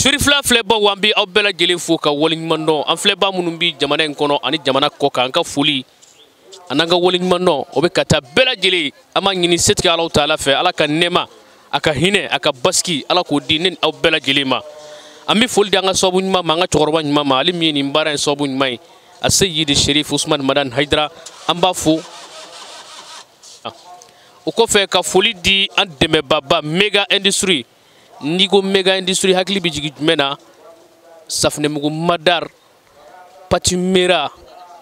Shurifla fleba wambi aw bela jeli fo ka woliŋmando an fleba munun bi jamana en kono ani jamana ko kan ka fuli ananga woliŋmando o be kata bela jeli ama nyini setki Allah taala fe ala ka nema aka hine aka baski ala ko dinen aw bela jeli ma ami foli danga sobu nyuma manga chorba nyuma ma ali mi ni mbara sobu nyuma a Sayyid Sherif Ousmane Madan Haidara amba fo o ko fe ka foli di an deme baba mega industry Nigo mega industry hakli bi jigi mena safne mugu madar patimera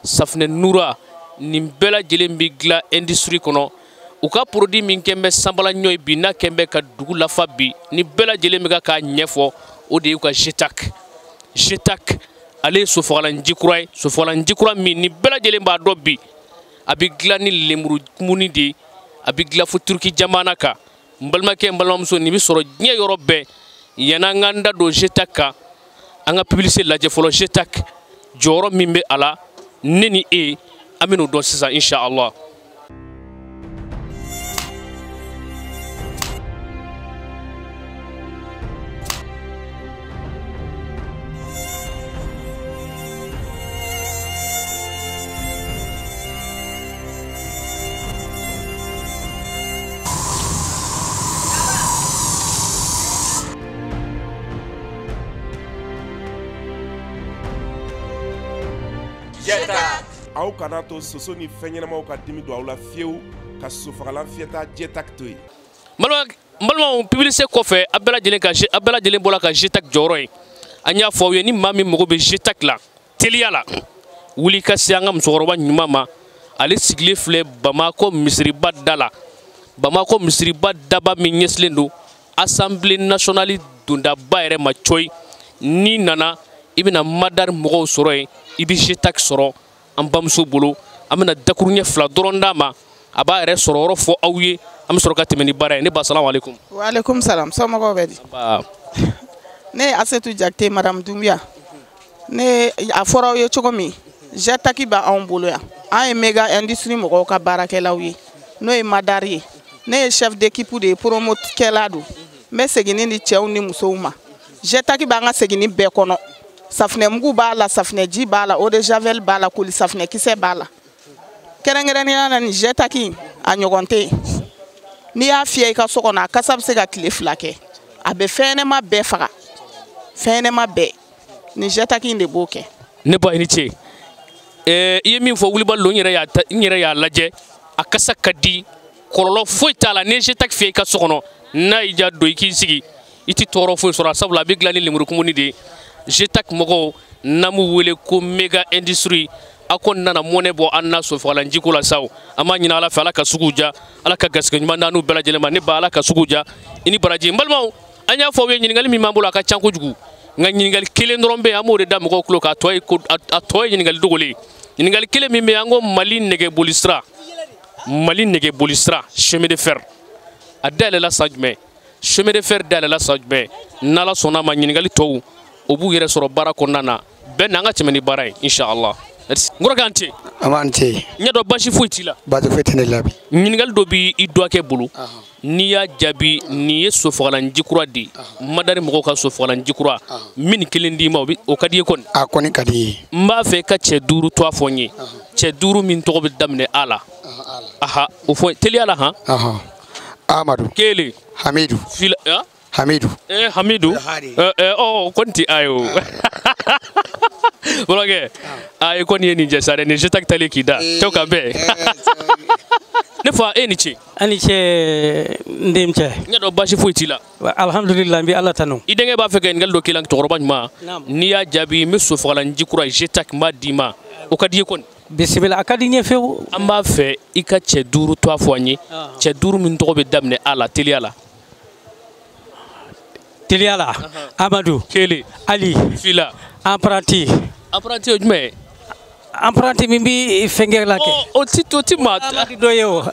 safne nura nimbela jelembi gla industry kono uka produit min kembe sambala nyoy bi na kembe ka dugu la fabi ni bela jelembi ka nyefo o de uka jetak ale sofolan jikura min ni bela jelemba dobbi abi gla ni lemru muni di abi gla fu turki jamana ka mbalma ke mbalma so ni bi soro nye yorobe yana nganda do jetaka anga publicité la je folo jetak joro mimbe ala neni e aminu do sisa insha Allah Aw kana to soso ni fenyama ka dimi do awla fiew ka sofagalan fieta jetak toy malma publicité ko fe abela jelen bola ka jetak joroy anya fo we ni mami mogo be jetak la teliala wuli ka sianga msoroba nyuma ma ali sigle fle Bamako misri badala Bamako misri badaba mi nyeslendo Assemblée nationale dunda bayre ma choy ni nana ibina madar mogo soroy ibi jetak soro an bamso bolo amena dakurunya fla doronda ma aba ere sororo fo awye am soroka temeni bare ne ba assalamu alaikum wa alaikum salam so mago bedi ne asetu jakte madame Doumbia ne aforo ye chokomi jetaki ba an bolo ya an mega industrie mogo ka barakela wi no e madari ne chef d'équipe de promote kelado me segini ni chew ni musoma jetaki ba nga segini be kono safne mugu bala safne ji bala eau de javel bala kuli safne kise bala kerengere na ni jetaki a nyogonte ni ya fie ka sokona kasab se ga kile flake abe fenema be faga fenema be ni jetaki inde boke ne ba ni che iye min fo wuli ballo nyere ya laje akasa kadi kololo foi tala ne jetak fie ka sokono na ija do iki sigi iti toro foi sora sabla be glani limuru kumuni de jetak mogo namu wele ko mega industry akon nana mone bo anna so falan jikula saw ama nyina ala fala ka suguja ala ka gaske nyuma nanu bela jelema ne ba ala ka suguja ini baraji mbalmaw anya fo we nyingal mi mambulo ka chanko jugu nga nyingal kele ndrombe amore da mogo klo ka toy ko atoy nyingal dogole nyingal kele mi me ango mali nege bolistra chemin de fer adale la sajme chemin de fer dale la sajme nala sona ma nyingal tow obu yere soro barako nana ben nga temeni baray inshallah ngoro gante amante nyado bashi fuitila bazo fetene labi nyingal do bi idwa ke bulu niya jabi ni yeso folan jikura di madari moko ka so folan jikura min kilindi ma o kadi kon a koni kadi mba fe ka che duru to afonyi che duru min to be damne ala aha o fo teli ala ha Amadou kele Hamidou fila Hamidou Hamidou oh konti ayo Bologe ay kon yeni je sare ni jetak tali kida to ka be ne fa eniche ndemche nyado bashi fuitila alhamdulillah bi Allah tanu idenge ba feke ngal do kilang to roban ma niya jabi misu falan jikura jetak madima o kadi kon bismillah akadi nye few amba fe ika che duru to afonyi che duru min to be damne ala teliala Amadou Kele Ali Fila apprenti ojme apprenti mimbi fenger lake o ti mat Amadou doyewo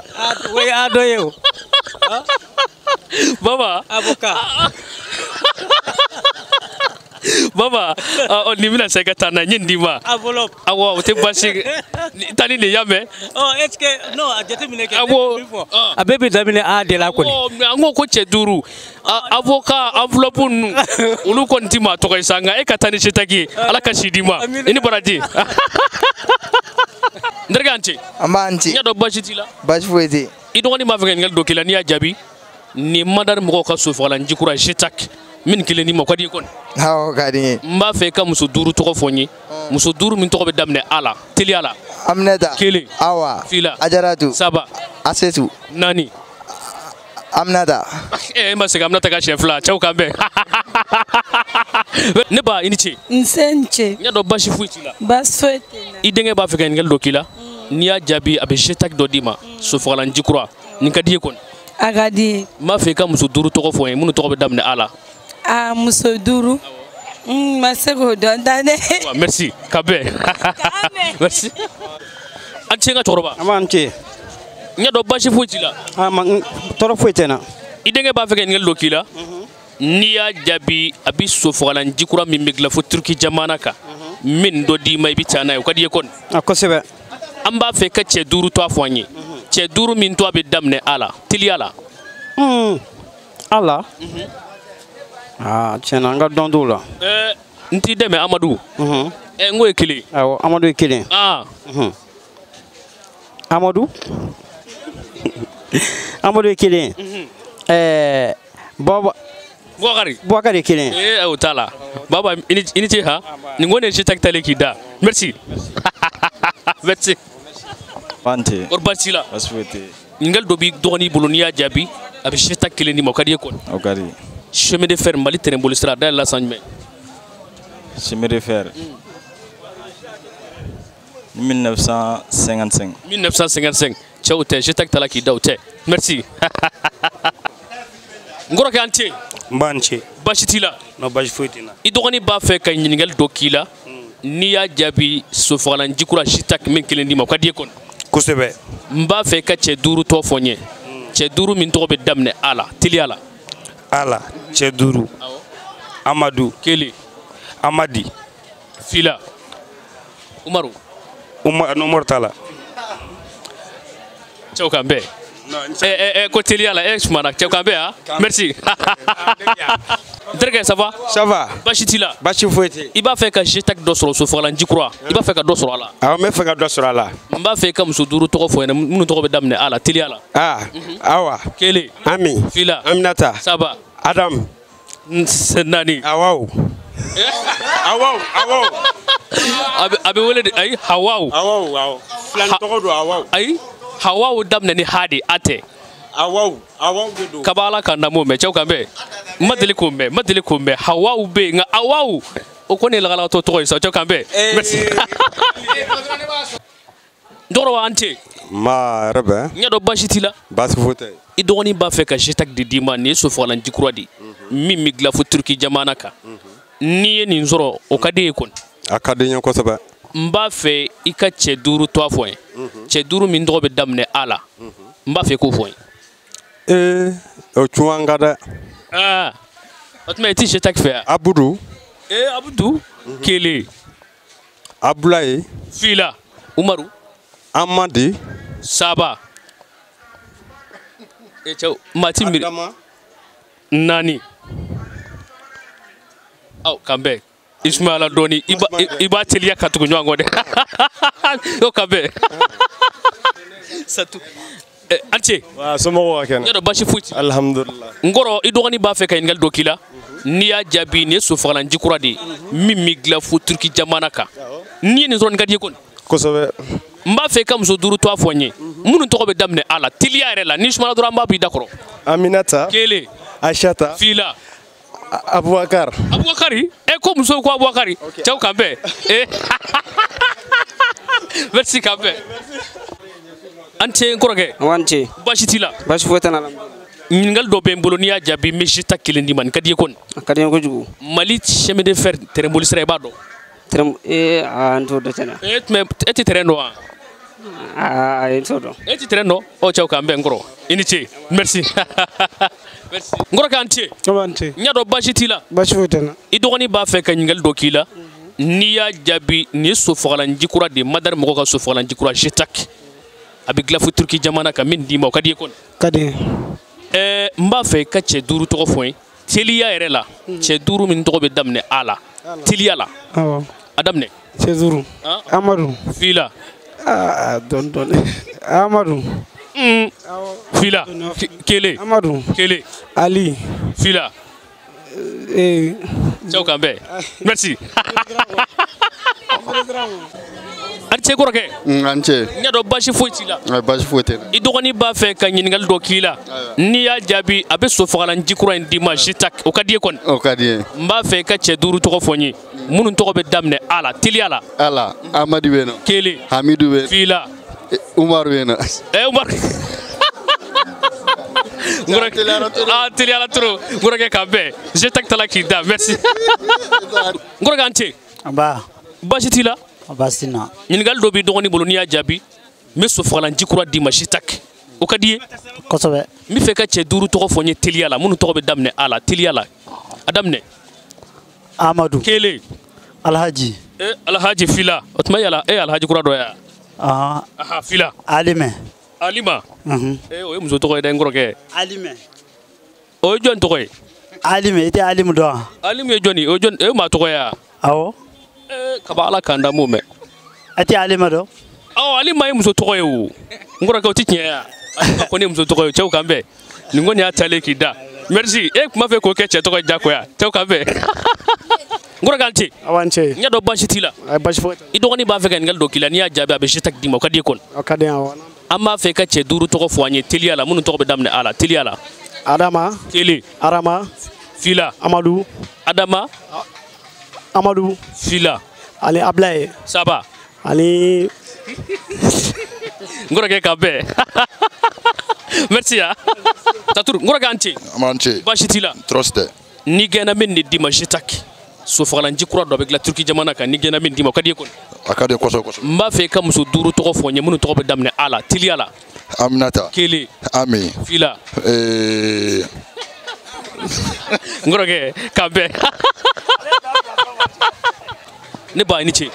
we a doyewo baba avocat Baba, on ni mina se ka taa na ɲɛ nin d'i ma. Enveloppe. Awɔ o tɛ baasi tani de y'a mɛn. Est-ce que non a jateminɛ kɛ. Awɔ a bɛɛ bɛ daminɛ A de la kɔni. mais an ko cɛ 5 avocat enveloppe ninnu olu kɔni ti maa tɔgɔ ye sa nka e ka taa ni setaki ye ala ka si d'i ma i ni baraji. N terikɛ an ce. An b'an ci. N y'a dɔn baasi t'i la. Baasi foyi tɛ yen. I dɔgɔnin b'a fɛ ka ɲininkali dɔ k'i la n'i y'a jaabi nin mandari mɔgɔw ka sofagalan jikura jetak min kelen ni ma o ka di ye kɔni. Awɔ ka di n ye. N b'a fɛ i ka muso 5 tɔgɔ fɔ n ye muso 5 min tɔgɔ bɛ daminɛ A la teliya la. Aminata. 1 Awa. Fila. Ajaratu. 3 Asetu. 4 Aminata. e ma se ka Aminata ka siɲɛ 2 cɛw kan bɛn. Ne ba i ni ce. Nsenche. N y'a dɔn baasi foyi t'i la. Baasi foyi tɛ n na. I denkɛ b'a fɛ ka ɲininkali dɔ k'i la n'i y'a jaabi a bɛ jetak dɔ d'i ma sofagalan jikura nin ka di ye kɔni. A ka di n ye. N b'a fɛ i ka muso 5 tɔgɔ fɔ n ye minnu tɔgɔ bɛ daminɛ A la. A muso 5. Ma se k'o dɔn ta dɛ. Merci ka bɛn. Merci. An ce n ka cɛkɔrɔba. An b'an ci. N y'a dɔn baasi foyi t'i la. Tɔɔrɔ foyi tɛ n na. I denkɛ b'a fɛ ka ɲininkali dɔ k'i la n'i y'a jaabi a bɛ sofagalan jikura min bɛ dilan fo Turki jamana kan min dɔ d'i ma i bɛ taa n'a ye o ka di ye kɔni. Kosɛbɛ. An b'a fɛ ka cɛ 5 to a fɔ an ye cɛ 5 min to a bɛ daminɛ A la teliya la. A la. Tiɲɛna an ka dɔn t'o la. N t'i dɛmɛ Amadu. N ko ye 1. Awɔ Amadu ye 1. Amadu. Amadu ye 1. Baba. Bouakari ye 1. O t'a la. Baba i ni ce ha nin ko ne ye jetak talen k'i da merci. Merci. Bante. Kɔri baasi t'i la. Baasi foyi tɛ yen. Ɲininkali dɔ b'i dɔgɔnin bolo n'i y'a jaabi a bɛ jetak 1 d'i ma o ka di ye kɔni. O ka di. Chemin de fer Mali tɛrɛnboli sira a dayɛlɛla san jumɛn. Chemin de fer. 1955. 1955 cɛw tɛ jetak tala k'i da o tɛ merci. N kɔrɔkɛ an ce. N b'an ci. Baasi t'i la. Non baasi foyi tɛ n na. I dɔgɔnin b'a fɛ ka ɲininkali dɔ k'i la n'i y'a jaabi sofagalan jikura jetak min 1 d'i ma o ka di ye kɔni. Kosɛbɛ. N b'a fɛ ka cɛ 5 tɔgɔ fɔ n ye cɛ 5 min tɔgɔ bɛ daminɛ A la teliya la. A la cɛ 5. Amadu. 1 Amadi. Fila. Umaru. Umaru t'a la. Cɛw kan bɛn. Ko teliya la sumana cɛw kan bɛn ha merci. N terikɛ ça va. Ça va. Baasi t'i la. Baasi foyi tɛ yen. I b'a fɛ ka jetak dɔ sɔrɔ sofagalan jikura i b'a fɛ ka dɔ sɔrɔ a la. Awɔ n bɛ fɛ ka dɔ sɔrɔ a la. N b'a fɛ i ka muso 5 tɔgɔ fɔ n ɲɛna minnu tɔgɔ bɛ daminɛ A la teliya la. Awa. 1 Ami. Fila. Aminata. 3 Adam. 4 Awaw. a bɛ wele de ayi Hawawu. Awaw. Filan tɔgɔ don Awaw. Ayi Hawawu daminɛ ni Ha de A tɛ. Awaw de don. Kaba Ala kan na m'o mɛn cɛw kan bɛn. N ma deli k'o mɛn Hawawu bɛ yen nka Awawu o kɔni ye lakalatɔ tɔgɔ ye sa cɛw kan bɛn. Merci. N dɔgɔnin an ce. Ma yɛrɛ bɛ. N y'a dɔn baasi t'i la. Baasi foyi tɛ yen. I dɔgɔnin b'a fɛ ka jetak de d'i ma nin ye sofagalan jikura de min bɛ dilan fo Turki jamana kan n'i ye nin sɔrɔ o ka di ye kɔni. A ka di n ye kosɛbɛ. N b'a fɛ i ka cɛ 5 to a fɔ n ye cɛ 5 min tɔgɔ bɛ daminɛ A la n b'a fɛ i k'o fɔ n ye. O cun an ka dɛ. O tuma i tɛ jetak fɛ yan. Abudu. Abudu. 1 Abulaye. Fila. Umaru. Amadi. 3 cɛw mati miri. 4 kan bɛn Ismaila dɔɔni i b'a teliya ka tugu ɲɔgɔn kɔ dɛ o kan bɛn Satu an ce. Somɔgɔw ka kɛnɛ. N y'a dɔn baasi foyi t'i la. Alhamdulilayi. N kɔrɔ i dɔgɔnin b'a fɛ ka ɲininkali dɔ k'i la n'i y'a jaabi nin ye sofagalan jikura de ye min bɛ dilan fo Turki jamana kan n'i ye nin sɔrɔ nin ka di ye kɔni. Kosɛbɛ. N b'a fɛ i ka muso 5 to a fɔ n ye minnu tɔgɔ bɛ daminɛ A la teliya yɛrɛ la n'i sumana dɔrɔn an b'a b'i da kɔrɔ. Aminata. 1 Aishata. Fila. Abubakari. Ko muso ko Abubakari cɛw kan bɛn. Merci kan bɛn. An ce n kɔrɔkɛ. An ce. Baasi t'i la. Baasi foyi tɛ n na. Ɲininkali dɔ bɛ n bolo n'i y'a jaabi n bɛ jetak 1 d'i ma nin ka di ye kɔni. A ka di n ye kojugu. Mali chemin de fer tɛrɛnboli sira i b'a dɔn. An t'o dɔn tɛ. E tɛ terrain dɔn wa. ayi to do e ti treno o chaw kambe ngoro initié merci merci ngoro kantie Comment nyado bashitila bashi fotana idogoni ba fe ka nyingal dokila niya jabi ni sofolan jikura de madar mo ka sofolan jikura jetak abi glafu turki jamana ka min di mo kadi kon kadi mba fe ka che duru to foin teliya yere la che duru min to be damne ala teliya la awo adamne che duru Amadou fila don Amadou fila kele Amadou kele Ali fila ciao kambe merci Ante goroke ante nyado bashi foitila bashi foitela idogoni ba fe ka nyingal do kila ni ya jabi abe so fagalan jikura indi ma jitak o kadi kon o kadi mba fe ka che duru to fonyi munun to be damne ala tiliala ala Amadi wena kele Hamidou wena fila Umar wena Umar tiliala tro goroke kambe jitak talakida merci goroke ante aba bashi tila basina nyingal do bi dogoni bolo niya jabi me so falan jikura di mashitak o kadiye kosobe mi fe ka che duru to fonye teliala munu to be damne ala teliala adamne Amadou kele Alhaji Alhaji fila otma yala Alhaji kura do ya aha fila Alime Alima o muso to de ngoroke Alime o jon to Alime ite Alim do Alime joni o jon ma to ya awo kabala kanda mume ati Alima do Alima muso to o ngoroke o titnya ya Alima ko ne muso to chew kambe ni ngoni atale kida merci kuma fe ko ke che to jako ya chew kambe ngoroke anti awance nyado bashitila bashi fotana idogoni ba fe ngal do kila ni ya jabe abe jitak di mo kadi kon kadi awo amma fe ka che duru to fo anye teliala munu to be damne ala teliala Adama kele Arama fila Amadou Adama Amadou fila Ali Ablaye saba Ali ngoroke kambe merci ya tatur ngoroke anti amante bashitila troste ni gena min ni dima jitak so falan jikura do be la turki jamana kan ni gena min dima kadi kon akade koso mba fe ka muso duru to fo nye munu to be damne ala tiliala Aminata kele Ami fila ngoroke kambe ne ba ni che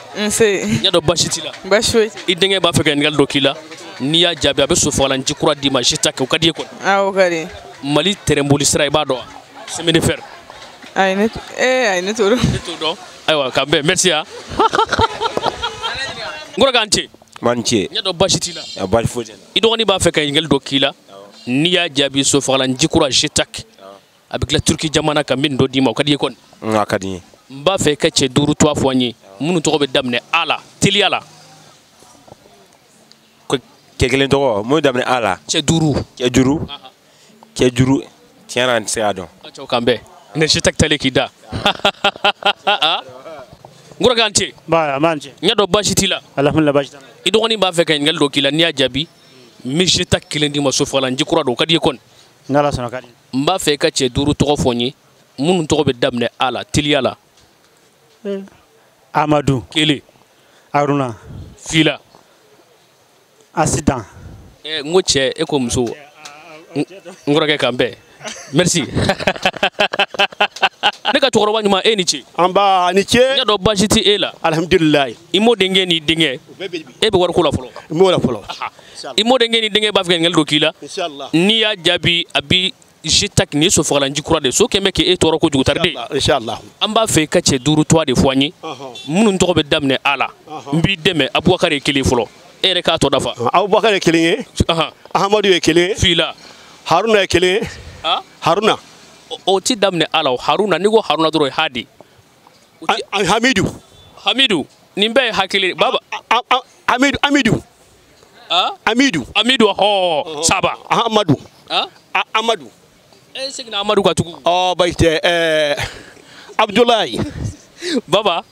nya do bashitila bashwe idenge ba fe ngal do kila ni ya jabi abe so falan jikura di ma jitak ko kadi kon kadi mali teremboli sray ba do semaine fer ayne to do aywa kambe merci ya ngoroke anti manche nya do bashitila bashi fotela idogoni ba fe ngal do kila ni ya jabi so falan jikura jitak avec la Turquie jamana ka min do di ma kadi kon akadi mba fe ka che duru to afwani munu to be damne ala teliala ko kegelen to mo damne ala che duru tiaran seado acho kambe ne jitak tale kida ngoro ganti ba manje nyado bashitila alhamdulillah bashi idogoni ba fe ka ngal do kila niya jabi mi jitak kilendi ma so falan jikura do kadi kon ngala sono kadi mba fe ka che duru to foni munu to be damne ala teliala Amadou kele Aruna fila accident ngoche eko mso ngoroke kambe merci ne ka tokoro wanyuma ni che amba ni che nya do bashiti ela alhamdulillah imo denge ni denge ebe war kula folo mo la folo imo denge ni denge ba fe ngal do kila inshallah ni ya jabi abi jitak ni so falan jikura de so keme ke e toro ko jugu tarde inshallah amba fe ka che duru to de foani munun to be damne ala mbi deme abubakar kili folo ere ka to dafa abubakar kili ahmadu kili fila haruna kili haruna o ti damne ala haruna ni go haruna doro hadi hamidu nimbe hakili baba amidu ho saba amadu signa amadu ka tugu baite abdullahi baba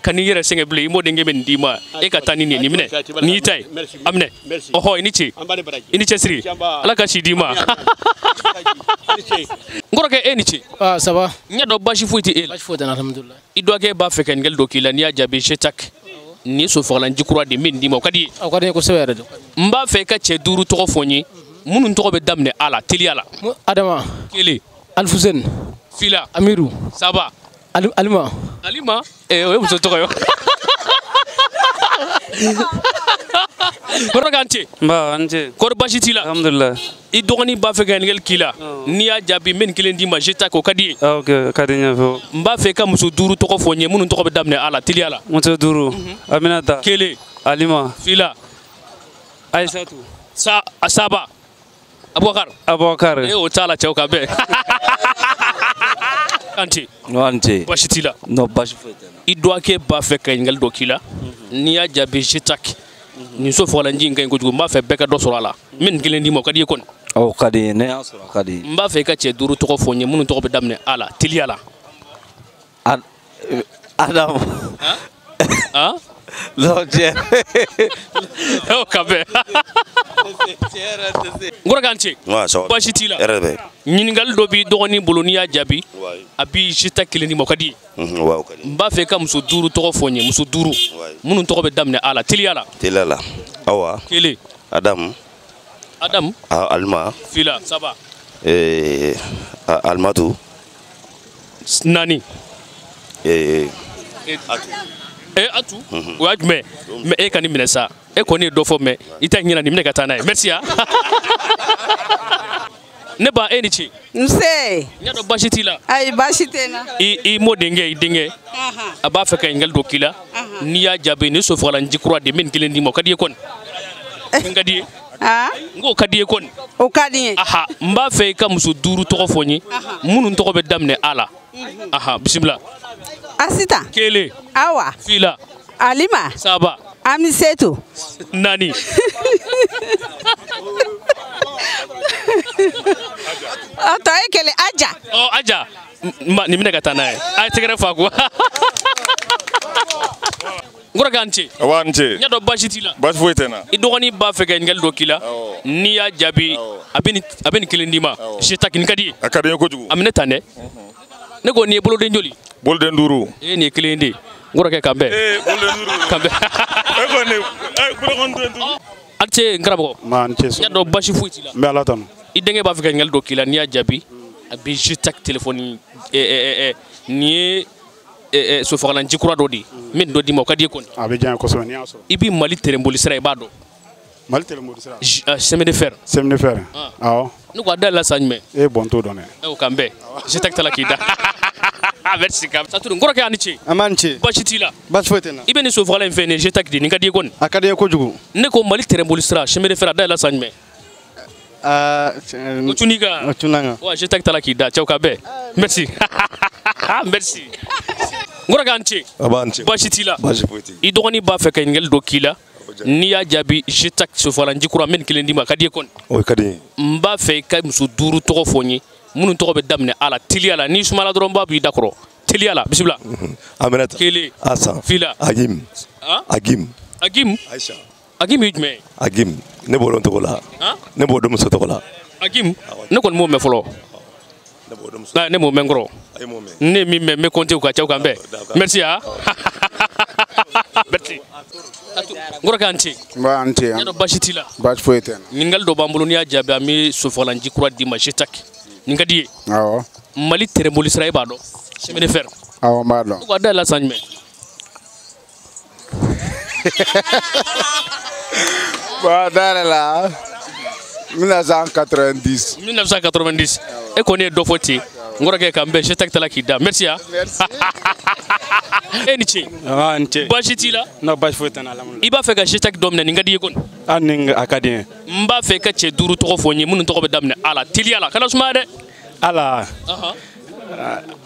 kani yere senge bli mo denge men dima e ka tani ni mine ni tay amne oho ini ce sri ala ka shi dima ngoro ke eni ce ça va nya do bashi fuiti el bashi fuiti alhamdulillah ido ke ba fe ken gel do kila ni ajabe shetak nin ye sofagalanji kura de min d'i ma o ka di ye. O ka di n ye kosɛbɛ yɛrɛ de. n b'a fɛ i ka cɛ 5 tɔgɔ fɔ n ye minnu tɔgɔ bɛ daminɛ a la teliya la. Adama. Kelen. Alfuseni. Fila. Amiru. Saba. Alima. Alima. O ye muso tɔgɔ ye. Kɔrɔ k'an ce. Nba an ce. Kɔrɔ baasi t'i la. Alhamdulillah. I dɔgɔnin b'a fɛ ka ɲininkali k'i la. N'i y'a jaabi n bɛ nin kelen d'i ma je ta k'o ka di ye. Ok ka di n ye fo. n b'a fɛ i ka muso 5 tɔgɔ fɔ n ye minnu tɔgɔ bɛ daminɛ a la teliya la. Muso 5. Aminata. Kelen. Alima. Fila. Aïssatou. Saba. Abubakar. Abubakar. O t'a la cɛw ka bɛn. An ce. An ce. Baasi t'i la. Non baasi foyi tɛ n na. I dɔgɔkɛ b'a fɛ ka ɲininkali dɔ k'i la. N'i y'a jaabi je ta nin sofagalanji in ka ɲi kojugu n b'a fɛ bɛɛ ka dɔ sɔrɔ a la n bɛ nin kelen d'i ma o ka di ye kɔni. O ka di n ye ne y'a sɔrɔ a ka di. n b'a fɛ i ka cɛ 5 tɔgɔ fɔ n ye minnu tɔgɔ bɛ daminɛ a la teliya la. Adamu. Han? Non cɛ. O ka bɛn. n kɔrɔ k'an ce. Baasi t'i la. ɲininkali dɔ b'i dɔgɔnin bolo n'i y'a jaabi a b'i je ta kelen d'i ma o ka di ye. n b'a fɛ i ka muso 5 tɔgɔ fɔ n ye muso 5 minnu tɔgɔ bɛ daminɛ a la teliya la. Teliya la. Awa. Kelen. Adamu. Adamu. Alima. Fila. Saba. Alimatu. 4. Atu. O y'a jumɛn mais e ka nin minɛ sa e kɔni ye dɔ fɔ mais i ta ɲinɛ nin minɛ ka taa n'a ye merci ha. Ne ba e ni ce. Nse. N y'a dɔn baasi t'i la. Ayi baasi tɛ n na. I mɔ denkɛ i denkɛ a b'a fɛ ka ɲininkali dɔ k'i la n'i y'a jaabi ni sofagalanji kura de n bɛ nin kelen d'i ma o ka di ye kɔni. N ka di ye. n ko o ka di ye kɔni. O ka di n ye. n b'a fɛ i ka muso 5 tɔgɔ fɔ n ye minnu tɔgɔ bɛ daminɛ a la. Bisimila. Asita. Kelen. Awa. Fila. Alima. Saba. Amisetu. 4. Tɔ ye kelen Aja. Aja. Nin minɛ ka taa n'a ye a ye tɛgɛrɛ fa quoi. n kɔrɔ k'an ce. Awa n ce. n y'a dɔn baasi t'i la. Baasi foyi tɛ n na. I dɔgɔnin b'a fɛ ka ɲininkali dɔ k'i la n'i y'a jaabi a bɛ nin kelen d'i ma je ta nin ka di ye. A ka di n ye kojugu. A minɛ tan dɛ. ne ko nin ye boloden joli. Boloden 5. Nin ye kelen de. n kɔrɔkɛ kan bɛn. Boloden 5. Kan bɛn. Boloden 5. A ni ce n karamɔgɔ. Ma n ce so. n y'a dɔn baasi foyi t'i la. N bɛ Ala tanu. I denkɛ b'a fɛ ka ɲininkali dɔ k'i la n'i y'a jaabi a bɛ je ta téléphone nin ye sofagalanji kura dɔ de ye n bɛ nin dɔ d'i ma o ka di ye kɔni. A bɛ diya n ye kosɛbɛ n'i y'a sɔrɔ. I bɛ Mali terrain sira i b'a dɔn. Mali terrain sira. Chemin de fer. Chemin de fer. Awɔ. Ne ko a da yɛlɛla san jumɛn. Bon t'o dɔn dɛ. O kan bɛn je ta la k'i da. Merci ka Saturu n kɔrɔkɛ a ni ce. An b'a ni ce. Baasi t'i la. Baasi foyi tɛ n na. I bɛ nin sofagalan in fɛ nin je ta de nin ka di ye kɔni. A ka di n ye kojugu. Ne ko Mali terrain sira chemin de fer a da yɛlɛla san jumɛn. O tun'i kan. O tunna n kan. Wa je ta la k'i da cɛw ka bɛn merci. Merci. n kɔrɔkɛ a ni ce. A b'a ni ce. Baasi t'i la. Baasi foyi tɛ. I dɔgɔnin b'a fɛ ka ɲininkali dɔ k'i la n'i y'a jaabi je ta sofagalanji kura n bɛ nin kelen d'i ma a ka di ye kɔni. O ka di n ye. n b'a fɛ i ka muso 5 tɔgɔ fɔ n ye minnu tɔgɔ bɛ daminɛ a la teliya la n'i sumala dɔrɔn n b'a b'i da kɔrɔ teliya la bisimila. Aminata. Kelen. Asan. Fila. Agim. Agim. Agim. Aisha. Agim ye jumɛn ye. Agim ne b'o dɔn tɔgɔ la. Ne b'o dɔn muso tɔgɔ la. Agim ne kɔni m'o mɛn fɔlɔ. Ne m'o mɛn kɔrɔ. Ne ye min mɛn n bɛ compter u ka cɛw kan bɛɛ merci ha. Merci. n kɔrɔkɛ a ni ce. N b'a ni ce. n y'a dɔn baasi t'i la. Baasi foyi tɛ n na. ɲininkali dɔ b'an bolo n'i y'a jaabi an bɛ sofagalanji kura d'i ma je ta nin ka di ye. Awɔ. Mali terrain sira i b'a dɔn chemin de fer. Awɔ n b'a dɔn. ne ko a da yɛlɛla san jumɛn. Bon a da yɛlɛla 1990. 1990 e kɔni ye dɔ fɔ ten n kɔrɔkɛ kan bɛn je ta la k'i da merci ha. E ni ce. An ni ce. Baasi t'i la. Non baasi foyi tɛ n na alhamdulilayi. I b'a fɛ ka je ta dɔ minɛ nin ka di ye kɔni. Ni a ka di n ye. n b'a fɛ i ka cɛ 5 tɔgɔ fɔ n ye minnu tɔgɔ bɛ daminɛ a la teliya la kana sumaya dɛ. Ala.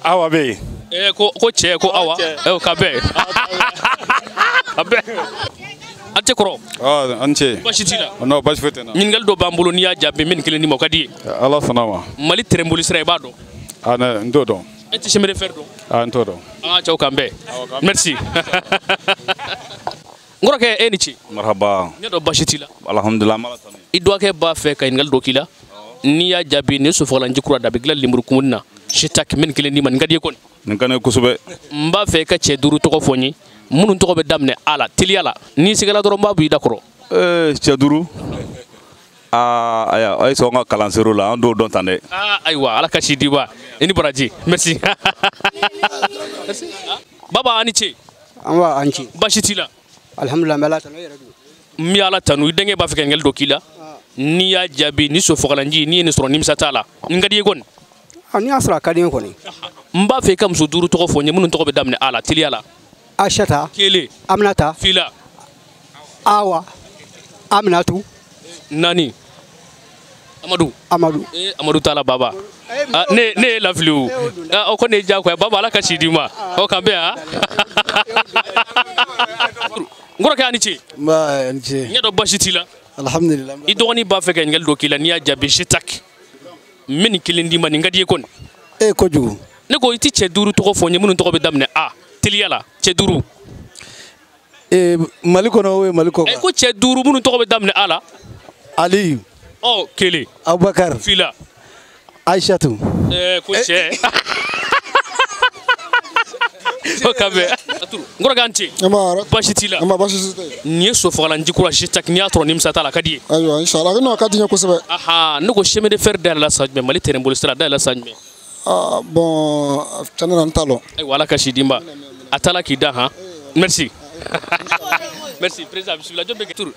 Awa bɛ yen. Ko cɛ ko awa ka bɛn. Ka bɛn. A tɛ kɔrɔ. An ce. Baasi t'i la. Non baasi foyi tɛ n na. ɲininkali dɔ b'an bolo n'i y'a jaabi n bɛ nin kelen d'i ma o ka di ye. Ala sɔnna ma. Mali terrain sira i b'a dɔn. N t'o dɔn. E tɛ chemin de fer dɔn. N t'o dɔn. An ka cɛw kan bɛn merci. n kɔrɔkɛ e ni ce. Marhaba. n y'a dɔn baasi t'i la. Alhamdulillah n b'Ala tanu. I dɔgɔkɛ b'a fɛ ka ɲininkali dɔ k'i la n'i y'a jaabi nin sofagalanji kura da a bɛ dilan lenburukumuni na je ta n bɛ nin kelen d'i ma nin ka di ye kɔni. Nin ka di n ye kosɛbɛ. n b'a fɛ i ka cɛ 5 tɔgɔ fɔ n ye minnu tɔgɔ bɛ daminɛ a la teliya la n'i sigala dɔrɔn n b'a bɔ i da kɔrɔ. Cɛ duuru aya a ye sɔn ka kalanserow la an t'o dɔn tan dɛ. Ayiwa ala ka si di wa i ni baraji merci. Baba a ni ce. An b'a an ci. Baasi t'i la. Alhamdulilah n bɛ ala tanu i yɛrɛ dun. N bɛ ala tanu i denkɛ b'a fɛ ka ɲininkali dɔ k'i la n'i y'a jaabi ni sofagalanji n'i ye nin sɔrɔ nimisa t'a la n ka di ye kɔni. N'i y'a sɔrɔ a ka di n ye kɔni. N b'a fɛ i ka muso duuru tɔgɔ fɔ n ye minnu tɔgɔ bɛ daminɛ a la teliya la. Aishata. Kelen. Aminata. Fila. Awa. Aminatu. Naani. Amadu. Amadu t'a la baba. Ne ye lafili o. O kɔni ye diyagoya baba ala ka si d'i ma. O kan bɛn ha. N kɔrɔkɛ a ni ce. Nba ni ce. N ɲɛ dɔn baasi t'i la. Alhamdulilah. I dɔgɔnin b'a fɛ ka ɲininkali dɔ k'i la n'i y'a jaabi Shetak. N bɛ nin kelen d'i ma nin ka di ye kɔni. Kojugu. Ne ko i tɛ cɛ duuru tɔgɔ fɔ n ye minnu tɔgɔ bɛ daminɛ a teliya la cɛ duuru. Mali kɔnɔ o ye Mali kɔ kan. Ko cɛ duuru minnu tɔgɔ bɛ daminɛ a la. Aliyu. Kelen. Abubakar. Fila. Aishatu. Ko cɛ. O ka bɛn. N kɔrɔkɛ an ce. Baasi t'i la. Baasi t'i la. Nin ye sofagalanji kura Shetak n'i y'a sɔrɔ nimisa t'a la ka di ye. Ayiwa inshallah n'o ka di n ye kosɛbɛ. Ne ko chemin de fer dayɛlɛla san jumɛn Mali terrain sira dayɛlɛla san jumɛn. Bon tiɲɛ na n t'a dɔn. Ayiwa ala ka si d'i ma a taala k'i da han merci. Merci président bisimila jɔn bɛ kɛ turu.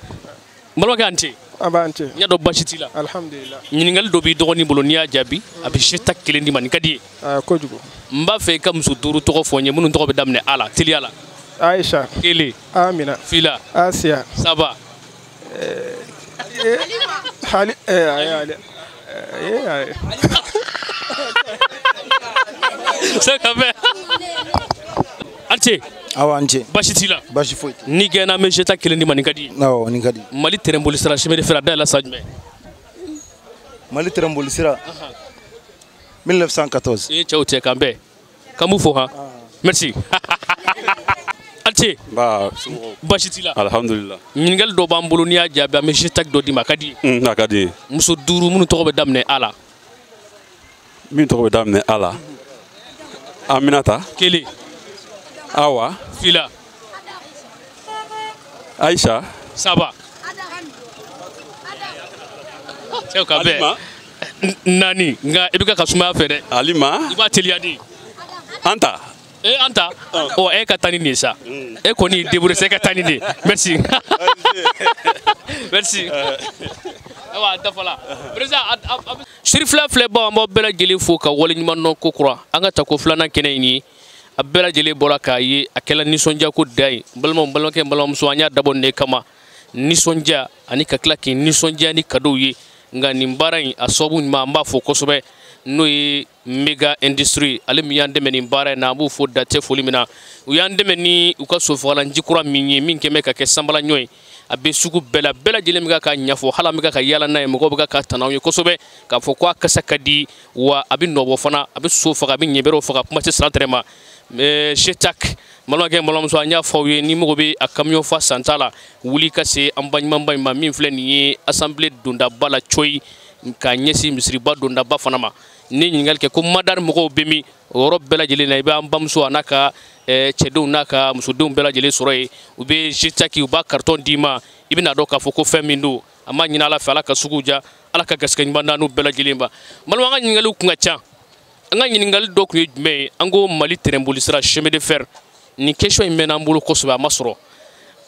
N balimakɛ an ce. An b'an ce. N y'a dɔn baasi t'i la. Alhamdulilah. Ɲininkali dɔ b'i dɔgɔnin bolo n'i y'a jaabi a bɛ Shetak kelen d'i ma nin ka di ye. Kojugu. N b'a fɛ i ka muso duuru tɔgɔ fɔ n ye minnu tɔgɔ bɛ daminɛ a la teliya la. Aisha. Kelen. Amina. Fila. Asiya. Saba. C'est quand même. Ante. Awa ante. Baasi t'i la. Baasi foyi. Ni gɛnna n bɛ Shetak kelen di ma nin ka di. Awɔ nin ka di. Mali terrain sira chemin de fer dayɛlɛla san jumɛn. Mali terrain sira 1914. I ye cɛw cɛ k'an bɛn k'an b'u fo han merci. Ante. Baasi t'i la. Alhamdulilah. Ɲininkali dɔ b'an bolo n'i y'a jaabi an bɛ Shetak dɔ d'i ma a ka di ye. A ka di ye. Muso duuru minnu tɔgɔ bɛ daminɛ a la. Min tɔgɔ bɛ daminɛ a la. Aminata. Kelen. Awa. Fila. Aisha. Saba. Cɛw ka bɛn. Naani nka i bɛ ka sumaya fɛ dɛ. Alima. I b'a teliya di. Anta. Anta. E ka taa ni nin sa. E kɔni y'i débrouiller sa e ka taa ni nin. Merci. Merci. Awa dafala. Président Siri fila filɛbaw an b'aw bɛɛ lajɛlen fo ka waleɲuman dɔn ko kura an ka ta ko filanan kɛnɛ in ye a bɛɛ lajɛlen bɔra k'a ye a kɛla nisɔndiya ko da ye balimaw balimakɛ balimamuso an y'a dabɔ nin de kama nisɔndiya ani ka tila k'i nisɔndiya ni cadeau ye nka nin baara in a sababu ɲuman an b'a fɔ kosɛbɛ n'o ye Mega Industrie ale min y'an dɛmɛ nin baara in na an b'u fo date foli min na u y'an dɛmɛ ni u ka sofagalanji kura min ye min kɛn bɛ ka kɛ sanbala ɲɔ ye a bɛ sugu bɛɛ la bɛɛ lajɛlen bɛ ka ɲɛfɔ hali an bɛ ka yaala n'a ye mɔgɔw bɛ ka tanu ye kosɛbɛ k'a fɔ ko a kasa ka di wa a bɛ nɔbɔ fana a bɛ so faga a bɛ ɲɛbɛrɛw faga kuma tɛ sira tɛrɛ ma Shetak balimakɛ balimamuso an y'a fɔ aw ye ni mago bɛ a camion fa santa la wuli ka se an baɲumanba in ma min filɛ nin ye assemblée dondaba la coyi k'a ɲɛsin misiriba dondaba fana ma ni ɲininkali kɛ ko Madar mɔgɔw bɛ min o yɔrɔ bɛɛ lajɛlen na i bɛ an bamuso a n'a ka cɛdenw n'a ka musodenw bɛɛ lajɛlen sɔrɔ yen u bɛ Shetak u b'a carton d'i ma i bɛna dɔn k'a fɔ ko fɛn min don a ma ɲini ala fɛ ala ka sugu ja ala ka garisɛgɛ ɲuman d'an n'u bɛɛ lajɛlen ba balima an ka ɲininkaliw kun ka ca an ka ɲininkali dɔ tun ye jumɛn ye an ko Mali terrain sira chemin de fer nin question in mɛnna an bolo kosɛbɛ a ma sɔrɔ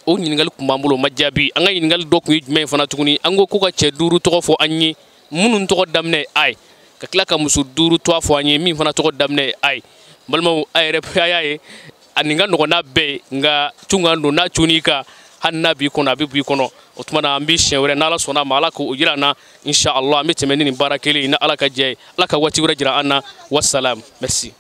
o ɲininkali tun b'an bolo o ma jaabi an ka ɲininkali dɔ tun ye jumɛn ye fana tuguni an ko ka cɛ duuru tɔgɔ fɔ an ye minnu tɔgɔ daminɛ a ye ka tila ka muso duuru tɔgɔ fɔ an ye min fana tɔgɔ daminɛ a ye balimaw a yɛrɛ a y'a ye a nin ka nɔgɔn n'a bɛɛ ye nka tunga don n'a cun'i kan hali n'a b'i kɔnɔ a bɛ b'i kɔnɔ o tuma na an bɛ siɲɛ wɛrɛ n'ala sɔnna a ma ala k'o jira an na inshallah an bɛ tɛmɛ ni nin baara kelen in na ala ka jɛ ye ala ka waati wɛrɛ jira an na wasalam merci.